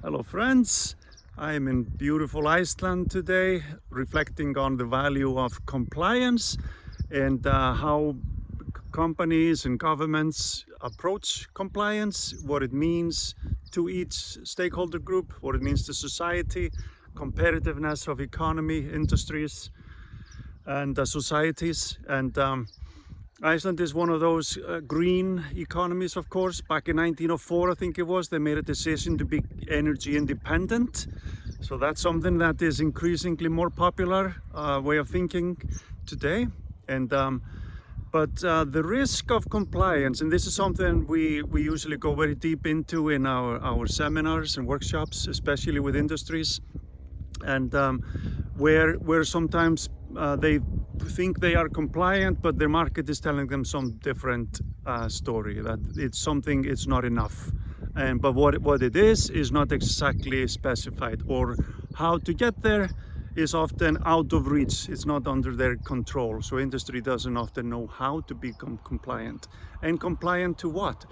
Hello friends, I am in beautiful Iceland today, reflecting on the value of compliance and how companies and governments approach compliance, what it means to each stakeholder group, what it means to society, competitiveness of economy, industries and societies. And Iceland is one of those green economies, of course. Back in 1904, I think it was, they made a decision to be energy independent. So that's something that is increasingly more popular way of thinking today. And but the risk of compliance, and this is something we usually go very deep into in our seminars and workshops, especially with industries, and where sometimes they think they are compliant, but their market is telling them some different story, that it's not enough. But what it is not exactly specified, or how to get there is often out of reach. It's not under their control. So industry doesn't often know how to become compliant. And compliant to what?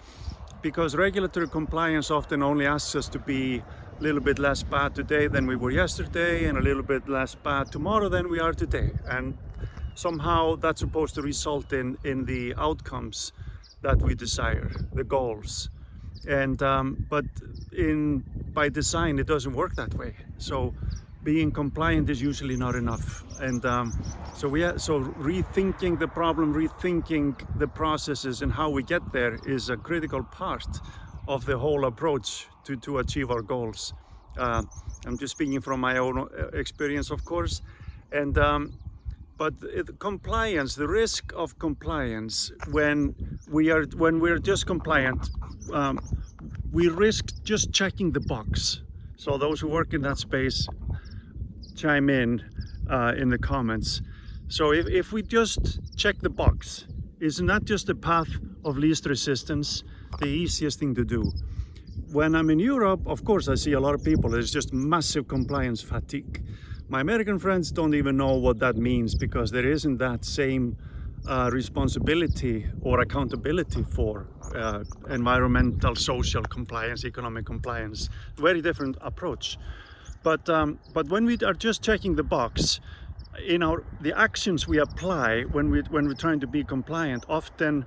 Because regulatory compliance often only asks us to be a little bit less bad today than we were yesterday, and a little bit less bad tomorrow than we are today. And somehow that's supposed to result in the outcomes that we desire, the goals. And but by design, it doesn't work that way. So being compliant is usually not enough. And so rethinking the problem, rethinking the processes and how we get there is a critical part of the whole approach to achieve our goals. I'm just speaking from my own experience, of course. And but compliance, the risk of compliance, when we're just compliant, we risk just checking the box. So those who work in that space, chime in the comments. So if we just check the box, isn't that just the path of least resistance, the easiest thing to do? When I'm in Europe, of course, I see a lot of people, there's just massive compliance fatigue. My American friends don't even know what that means, because there isn't that same responsibility or accountability for environmental, social compliance, economic compliance. Very different approach. But when we are just checking the box, the actions we apply when we're trying to be compliant often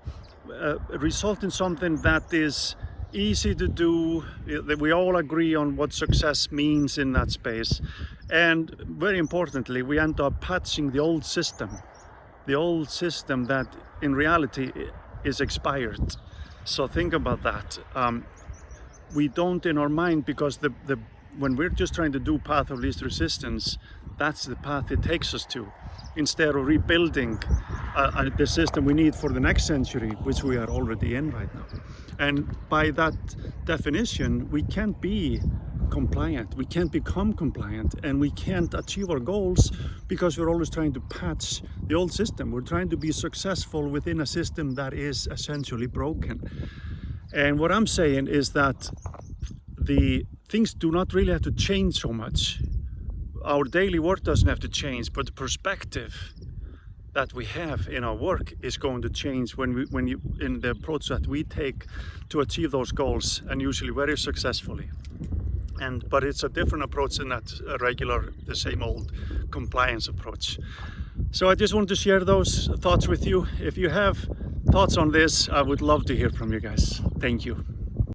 result in something that is easy to do, that we all agree on what success means in that space. And very importantly, we end up patching the old system that in reality is expired. So think about that. We don't in our mind, because when we're just trying to do path of least resistance, that's the path it takes us to, instead of rebuilding the system we need for the next century, which we are already in right now. And by that definition, we can't be compliant, we can't become compliant, and we can't achieve our goals because we're always trying to patch the old system. We're trying to be successful within a system that is essentially broken. And what I'm saying is that the things do not really have to change so much. Our daily work doesn't have to change, but the perspective that we have in our work is going to change in the approach that we take to achieve those goals, and usually very successfully. But it's a different approach than that the same old compliance approach. So I just wanted to share those thoughts with you. If you have thoughts on this, I would love to hear from you guys. Thank you.